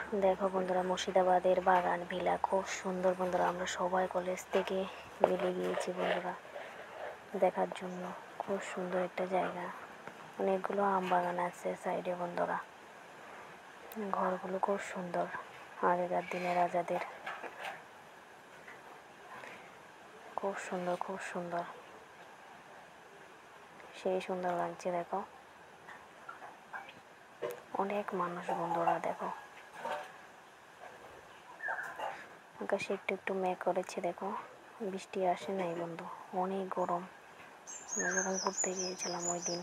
দেখো বন্ধুরা, মুর্শিদাবাদের বাগান ভিলা খুব সুন্দর বন্ধুরা। আমরা সবাই কলেজ থেকে মিলে গিয়েছি বন্ধুরা দেখার জন্য। খুব সুন্দর একটা জায়গা, অনেকগুলো আম বাগান আছে সাইডে বন্ধুরা। ঘরগুলো খুব সুন্দর, আগেকার দিনে রাজাদের। খুব সুন্দর, খুব সুন্দর, সেই সুন্দর লাগছে। দেখো অনেক মানুষ বন্ধুরা। দেখো আকাশে একটু একটু মেঘ করেছে, দেখো বৃষ্টি আসে নাই বন্ধু, অনেক গরম। আমরা যখন ঘুরতে গিয়েছিলাম ওই দিন,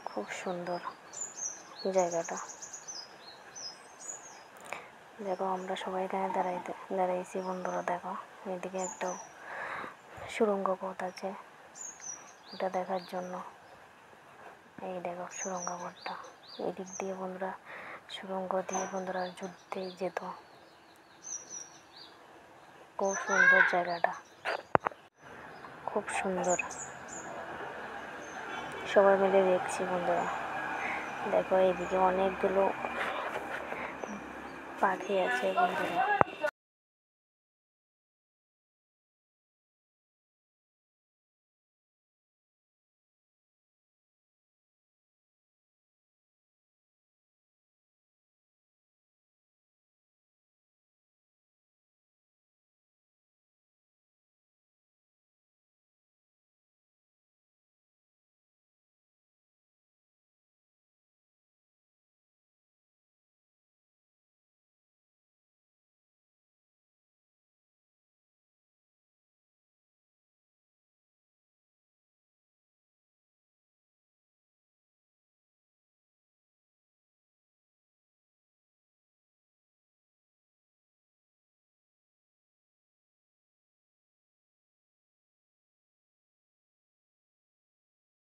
খুব সুন্দর জায়গাটা। দেখো আমরা সবাই এখানে দাঁড়াইছি বন্ধুরা। দেখো এদিকে একটা সুড়ঙ্গ পথ আছে, ওটা দেখার জন্য। এই দেখো সুড়ঙ্গ পথটা, এদিক দিয়ে বন্ধুরা সুড়ঙ্গ দিয়ে বন্ধুরা যুদ্ধে যেত। খুব সুন্দর জায়গাটা, খুব সুন্দর। সবাই মিলে দেখছি বন্ধুরা। দেখো এইদিকে অনেকগুলো পাখি আছে বন্ধুরা।